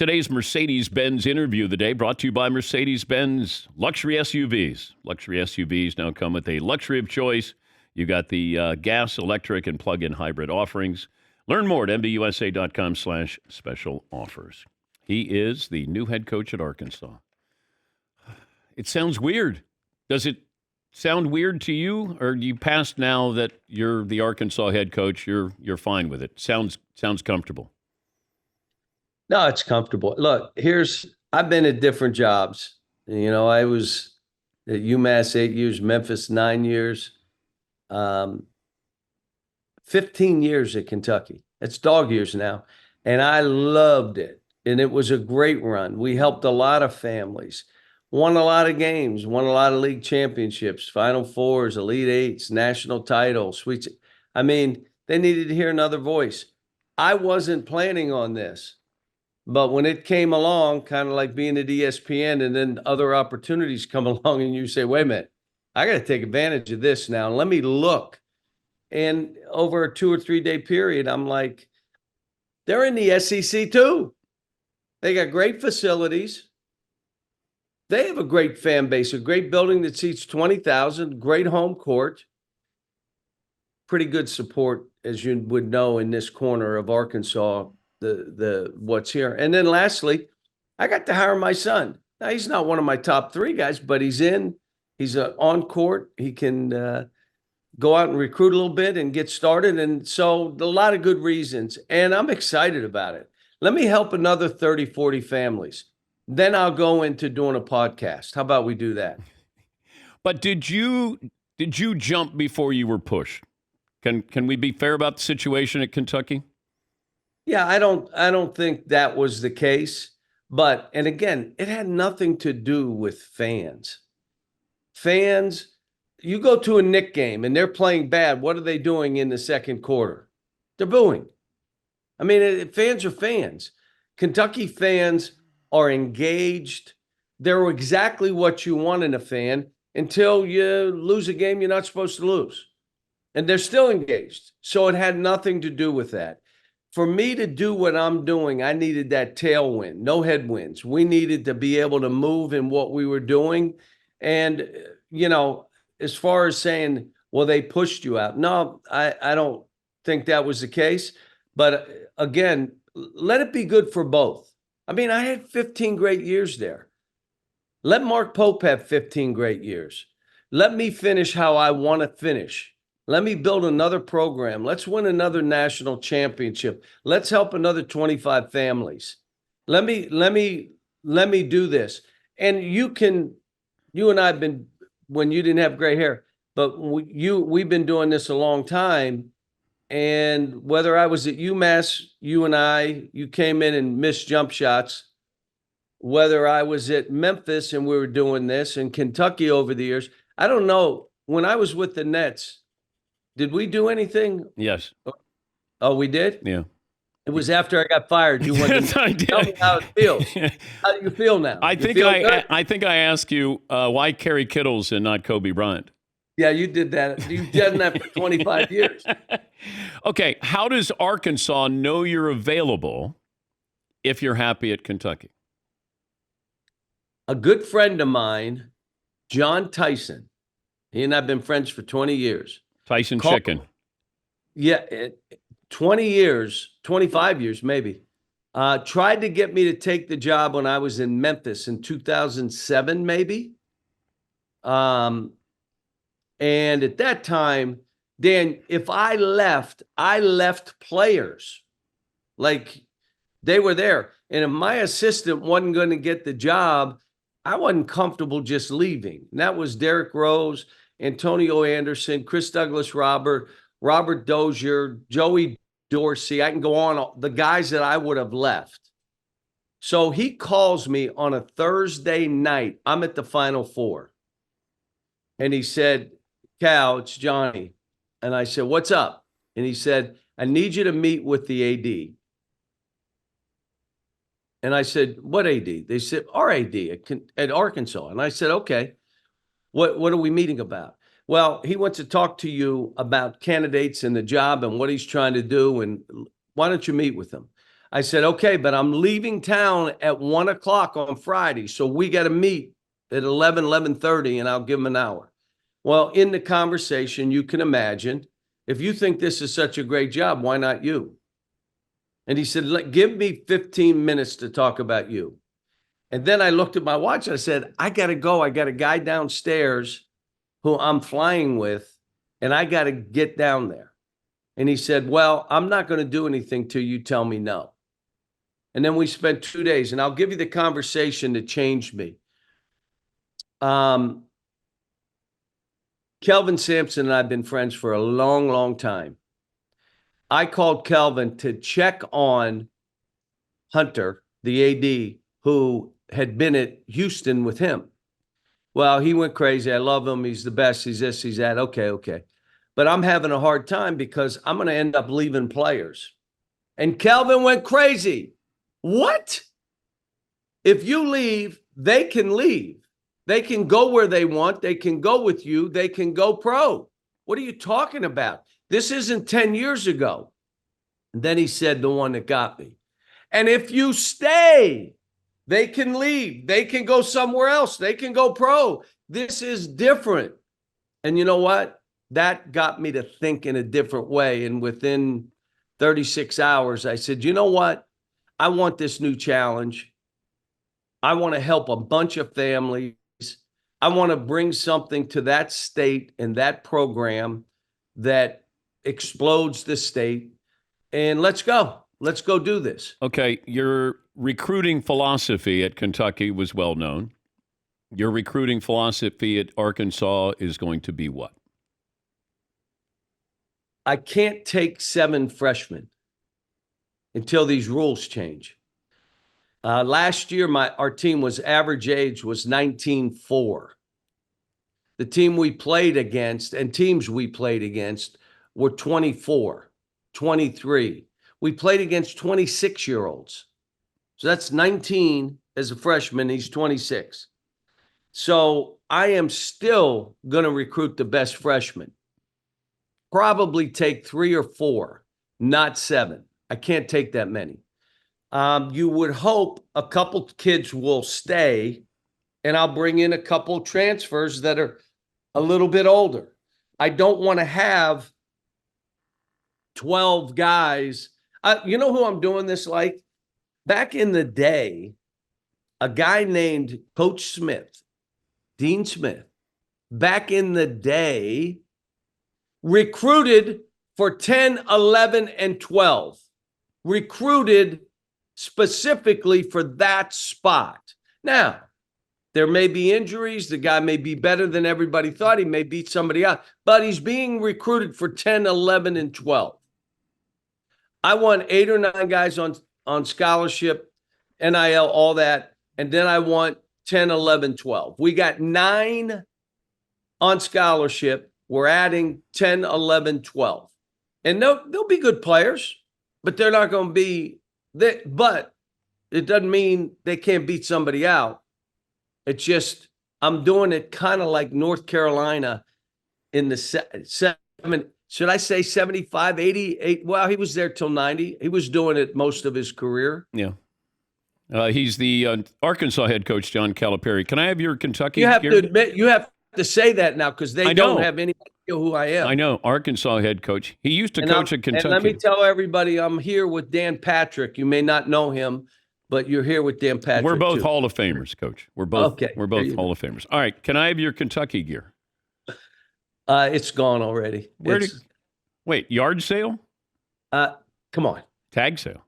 Today's Mercedes-Benz interview of the day brought to you by Mercedes-Benz Luxury SUVs. Luxury SUVs now come with a luxury of choice. You got the gas, electric, and plug-in hybrid offerings. Learn more at mbusa.com/special offers. He is the new head coach at Arkansas. It sounds weird. Does it sound weird to you, or do you pass now that you're the Arkansas head coach? You're fine with it. Sounds comfortable. No, it's comfortable. Look, I've been at different jobs. I was at UMass 8 years, Memphis 9 years, 15 years at Kentucky. It's dog years now. And I loved it. And it was a great run. We helped a lot of families, won a lot of games, won a lot of league championships, Final Fours, Elite Eights, national titles, sweets. I mean, they needed to hear another voice. I wasn't planning on this. But when it came along, kind of like being at ESPN, and then other opportunities come along and you say, wait a minute, I got to take advantage of this now. Let me look. And over a 2 or 3 day period, I'm like, they're in the SEC too. They got great facilities. They have a great fan base, a great building that seats 20,000, great home court. Pretty good support, as you would know, in this corner of Arkansas, the what's here. And then lastly, I got to hire my son. Now, he's not one of my top 3 guys, but he's on court. He can go out and recruit a little bit and get started. And so a lot of good reasons. And I'm excited about it. Let me help another 30, 40 families. Then I'll go into doing a podcast. How about we do that? But did you jump before you were pushed? Can we be fair about the situation at Kentucky? Yeah, I don't think that was the case. And again, it had nothing to do with fans. Fans, you go to a Knick game and they're playing bad. What are they doing in the second quarter? They're booing. I mean, fans are fans. Kentucky fans are engaged. They're exactly what you want in a fan until you lose a game you're not supposed to lose. And they're still engaged. So it had nothing to do with that. For me to do what I'm doing, I needed that tailwind, no headwinds. We needed to be able to move in what we were doing. And, as far as saying, well, they pushed you out. No, I don't think that was the case. But again, let it be good for both. I mean, I had 15 great years there. Let Mark Pope have 15 great years. Let me finish how I want to finish. Let me build another program. Let's win another national championship. Let's help another 25 families. Let me do this. And you and I have been, when you didn't have gray hair, but we've been doing this a long time. And whether I was at UMass, you came in and missed jump shots. Whether I was at Memphis and we were doing this, and Kentucky over the years, I don't know. When I was with the Nets, did we do anything? Yes. Oh, we did? Yeah. It was after I got fired. You went to tell me how it feels. How do you feel now? I think I asked you why Kerry Kittles and not Kobe Bryant. Yeah, you did that. You've done that for 25 years. Okay, how does Arkansas know you're available if you're happy at Kentucky? A good friend of mine, John Tyson, he and I have been friends for 20 years. Tyson Chicken. Yeah, 20 years, 25 years maybe. Tried to get me to take the job when I was in Memphis in 2007 maybe. And at that time, Dan, if I left players. Like they were there. And if my assistant wasn't going to get the job, I wasn't comfortable just leaving. And that was Derrick Rose, Antonio Anderson, Chris Douglas Robert Dozier, Joey Dorsey. I can go on, the guys that I would have left. So he calls me on a Thursday night. I'm at the Final Four. And he said, Cal, it's Johnny. And I said, what's up? And he said, I need you to meet with the AD. And I said, what AD? They said, our AD at Arkansas. And I said, okay, what are we meeting about? Well, he wants to talk to you about candidates and the job and what he's trying to do. And why don't you meet with him? I said, okay, but I'm leaving town at 1 o'clock on Friday. So we got to meet at 11:30, and I'll give him an hour. Well, in the conversation, you can imagine, if you think this is such a great job, why not you? And he said, give me 15 minutes to talk about you. And then I looked at my watch. And I said, I got to go. I got a guy downstairs who I'm flying with, and I got to get down there. And he said, well, I'm not going to do anything till you tell me no. And then we spent 2 days, and I'll give you the conversation that changed me. Kelvin Sampson and I have been friends for a long, long time. I called Kelvin to check on Hunter, the AD, who had been at Houston with him. Well, he went crazy. I love him. He's the best. He's this, he's that. Okay. But I'm having a hard time because I'm going to end up leaving players. And Kelvin went crazy. What? If you leave, they can leave. They can go where they want. They can go with you. They can go pro. What are you talking about? This isn't 10 years ago. And then he said the one that got me. And if you stay, they can leave. They can go somewhere else. They can go pro. This is different. And you know what? That got me to think in a different way. And within 36 hours, I said, you know what? I want this new challenge. I want to help a bunch of families. I want to bring something to that state and that program that explodes the state. And let's go. Let's go do this. Okay, your recruiting philosophy at Kentucky was well known. Your recruiting philosophy at Arkansas is going to be what? I can't take 7 freshmen until these rules change. Last year, our team was average age was 19.4. The team we played against and teams we played against were 24, 23. We played against 26-year-olds. So that's 19 as a freshman. He's 26. So I am still going to recruit the best freshmen. Probably take 3 or 4, not 7. I can't take that many. You would hope a couple kids will stay, and I'll bring in a couple transfers that are a little bit older. I don't want to have 12 guys. You know who I'm doing this like? Back in the day, a guy named Coach Smith, Dean Smith, back in the day, recruited for 10, 11, and 12. Recruited specifically for that spot. Now, there may be injuries. The guy may be better than everybody thought. He may beat somebody out. But he's being recruited for 10, 11, and 12. I want 8 or 9 guys on scholarship, NIL, all that. And then I want 10, 11, 12. We got 9 on scholarship. We're adding 10, 11, 12. And they'll be good players, but they're not going to be but it doesn't mean they can't beat somebody out. It's just I'm doing it kind of like North Carolina in the 75, 88? Well, he was there till 90. He was doing it most of his career. Yeah. He's the Arkansas head coach, John Calipari. Can I have your Kentucky? You have to admit, you have to say that now because they don't have any idea who I am. I know. Arkansas head coach. He used to coach at Kentucky. And let me tell everybody, I'm here with Dan Patrick. You may not know him, but you're here with Dan Patrick. We're both too. Hall of Famers, Coach. We're both Hall of Famers. All right. Can I have your Kentucky gear? It's gone already. Wait, yard sale? Come on. Tag sale?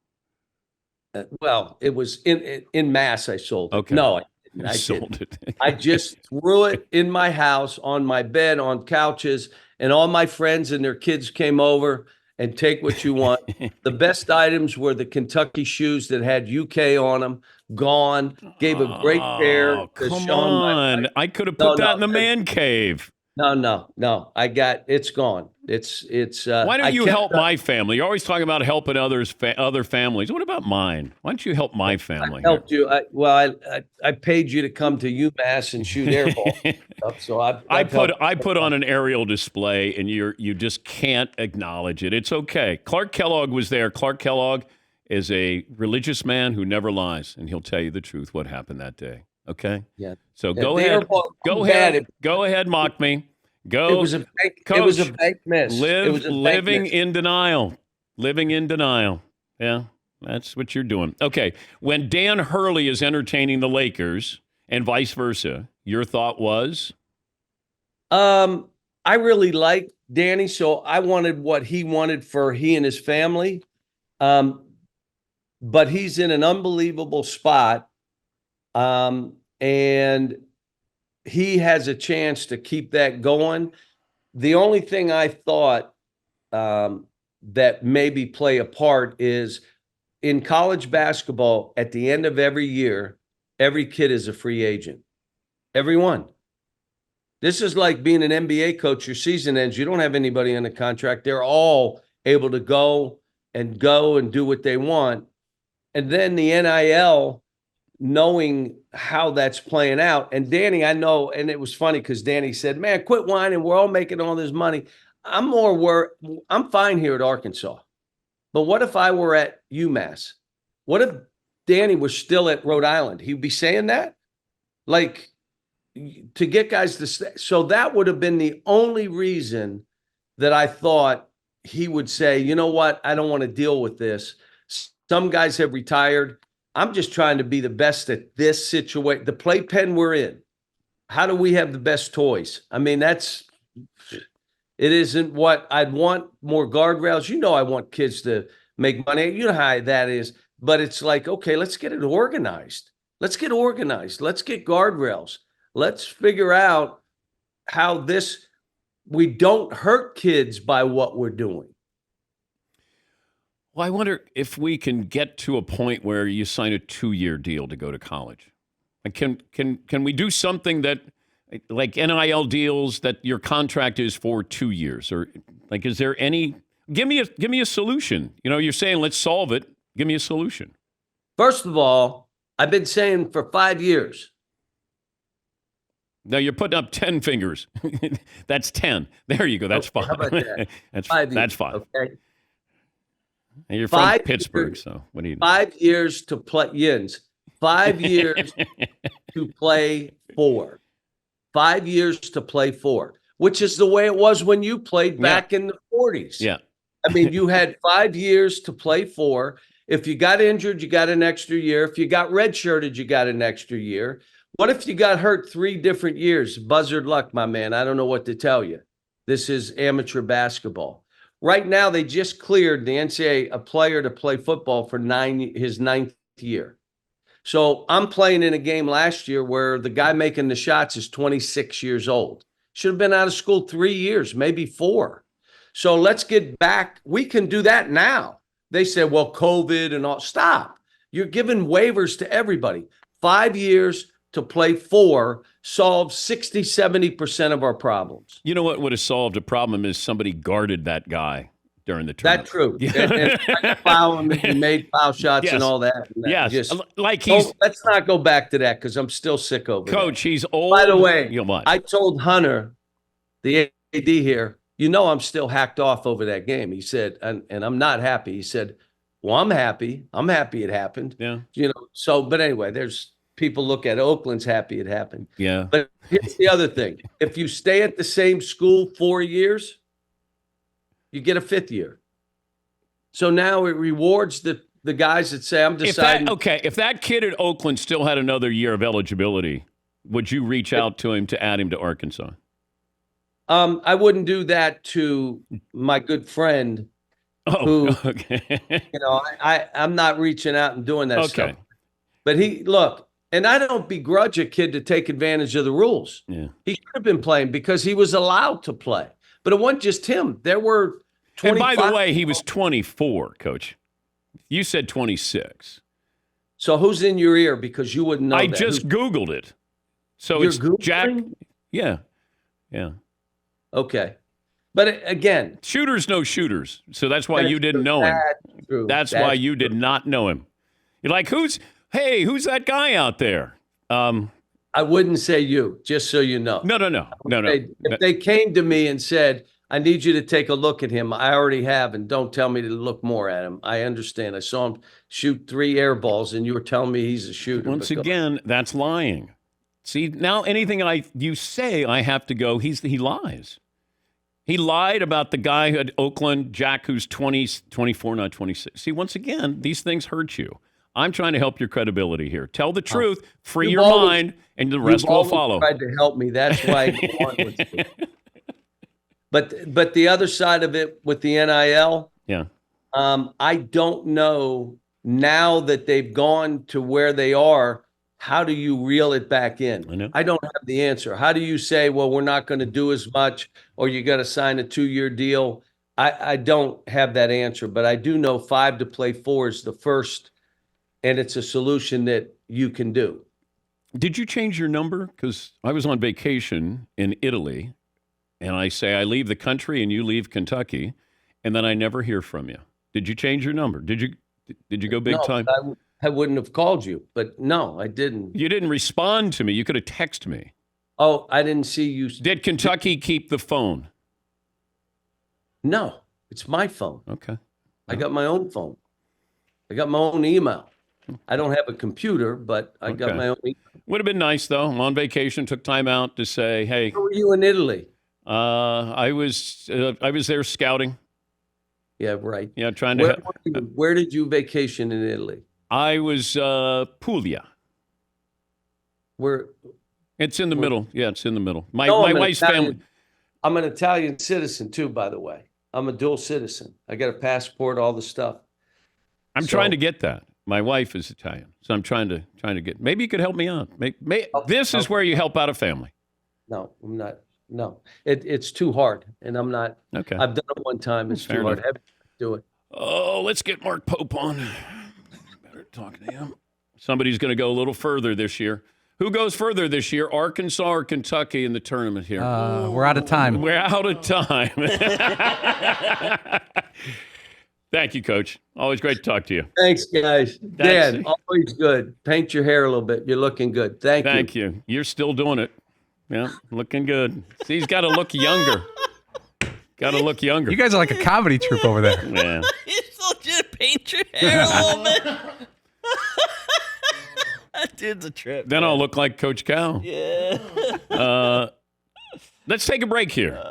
Well, it was in mass. I sold it. Okay. No, I sold didn't. it. I just threw it in my house, on my bed, on couches, and all my friends and their kids came over and take what you want. The best items were the Kentucky shoes that had UK on them. Gone. Gave a great pair to Come Sean. on. I could have put that in the man cave. No. It's gone. It's. Why don't you help my family? You're always talking about helping other families. What about mine? Why don't you help my family? I helped you. I paid you to come to UMass and shoot airball. So I put on an aerial display, and you just can't acknowledge it. It's okay. Clark Kellogg was there. Clark Kellogg is a religious man who never lies, and he'll tell you the truth what happened that day. Okay? Yeah. So Yeah, go the ahead. airport Go bad. ahead. Go ahead, mock me. It Go. was a bank, it was a Coach, bank miss. It was a bank living miss. in denial. Living in denial. Yeah, that's what you're doing. Okay. When Dan Hurley is entertaining the Lakers and vice versa, your thought was? I really like Danny, so I wanted what he wanted for he and his family. But he's in an unbelievable spot. And he has a chance to keep that going. The only thing I thought that maybe play a part is in college basketball, at the end of every year, every kid is a free agent. Everyone. This is like being an NBA coach. Your season ends. You don't have anybody on a contract. They're all able to go and do what they want. And then the NIL, knowing how that's playing out. And Danny, I know, and it was funny because Danny said, man, quit whining. We're all making all this money. I'm more worried. I'm fine here at Arkansas. But what if I were at UMass? What if Danny was still at Rhode Island? He'd be saying that? Like, to get guys to stay. So that would have been the only reason that I thought he would say, you know what? I don't want to deal with this. Some guys have retired. I'm just trying to be the best at this situation. The playpen we're in. How do we have the best toys? I mean, it isn't what I'd want. More guardrails. You know, I want kids to make money. You know how that is. But it's like, okay, let's get it organized. Let's get organized. Let's get guardrails. Let's figure out how we don't hurt kids by what we're doing. Well, I wonder if we can get to a point where you sign a 2-year deal to go to college. Like, can we do something that, like NIL deals, that your contract is for 2 years? Or like, is there any? Give me a solution. You know, you're saying let's solve it. Give me a solution. First of all, I've been saying for 5 years. Now you're putting up 10 fingers. That's 10. There you go. That's Okay, fine. how about that? that's 5 years, that's fine. Okay. And you're 5 from Pittsburgh, years, so what do you? 5 years to play Yins. 5 years to play 4. 5 years to play 4, which is the way it was when you played back in the 40s. Yeah. I mean, you had 5 years to play 4. If you got injured, you got an extra year. If you got redshirted, you got an extra year. What if you got hurt 3 different years? Buzzard luck, my man. I don't know what to tell you. This is amateur basketball. Right now, they just cleared the NCAA a player to play football for his 9th year. So I'm playing in a game last year where the guy making the shots is 26 years old. Should have been out of school 3 years, maybe 4. So let's get back. We can do that now. They said, well, COVID and all. Stop. You're giving waivers to everybody. 5 years to play 4 solves 60-70% of our problems. You know what would have solved a problem is somebody guarded that guy during the tournament. That's true. Yeah. And foul him and made foul shots Yes. and all that. And Yes. Just, like he's let's not go back to that because I'm still sick over coach. that. He's old. By the way, you know what? I told Hunter, the AD here, you know I'm still hacked off over that game. He said, and I'm not happy. He said, well, I'm happy. I'm happy it happened. Yeah. You know, so, but anyway, there's people look at Oakland's happy it happened. Yeah. But here's the other thing. If you stay at the same school 4 years, you get a 5th year. So now it rewards the guys that say, I'm deciding. If that kid at Oakland still had another year of eligibility, would you reach out to him to add him to Arkansas? I wouldn't do that to my good friend. Oh, okay. You know, I'm not reaching out and doing that Okay. stuff. But and I don't begrudge a kid to take advantage of the rules. Yeah. He should have been playing because he was allowed to play. But it wasn't just him. There were 25. And by the way, he was 24, Coach. You said 26. So who's in your ear? Because you wouldn't know I that. just Googled it. So You're it's Googling? Jack. Yeah. Yeah. Okay. But again. Shooters know shooters. So that's why you didn't know him. That's true. That's why you did not know him. You're like, who's that guy out there? I wouldn't say you, just so you know. No. If they came to me and said, I need you to take a look at him. I already have, and don't tell me to look more at him. I understand. I saw him shoot 3 air balls, and you were telling me he's a shooter. Once again, that's lying. See, now anything you say, I have to go, he lies. He lied about the guy at Oakland, Jack, who's 24, not 26. See, once again, these things hurt you. I'm trying to help your credibility here. Tell the truth, free your mind, and the rest will follow. Tried to help me. That's why I go on with you. But the other side of it with the NIL, yeah, I don't know now that they've gone to where they are. How do you reel it back in? I don't have the answer. How do you say, well, we're not going to do as much, or you got to sign a 2-year deal? I don't have that answer, but I do know 5 to play 4 is the first, and it's a solution that you can do. Did you change your number? Because I was on vacation in Italy, and I say I leave the country and you leave Kentucky, and then I never hear from you. Did you change your number? Did you go big time? I wouldn't have called you, but no, I didn't. You didn't respond to me. You could have texted me. Oh, I didn't see you. Did Kentucky keep the phone? No, it's my phone. Okay. I got my own phone. I got my own email. I don't have a computer, but I got my own email. Would have been nice, though. I'm on vacation, took time out to say, hey. Where were you in Italy? I was there scouting. Yeah, right. Yeah, trying to. Where did you vacation in Italy? I was Puglia. Where? It's in the middle. Yeah, it's in the middle. My No, wife's family. I'm an Italian citizen too, by the way. I'm a dual citizen. I got a passport, all the stuff. I'm trying to get that. My wife is Italian, so I'm trying to get. Maybe you could help me out. This is where you help out a family. No, I'm not. No, it's too hard, and I'm not. Okay. I've done it one time. It's too hard. Do it. Oh, let's get Mark Pope on. Better talk to him. Somebody's going to go a little further this year. Who goes further this year, Arkansas or Kentucky in the tournament here? We're out of time. We're out of time. Thank you, Coach. Always great to talk to you. Thanks, guys. Dan, always good. Paint your hair a little bit. You're looking good. Thank you. You're still doing it. Yeah, looking good. See, he's got to look younger. Got to look younger. You guys are like a comedy troupe over there. Yeah. You still just paint your hair a little bit. That dude's a trip. Then I'll look like Coach Cal. Yeah. Let's take a break here.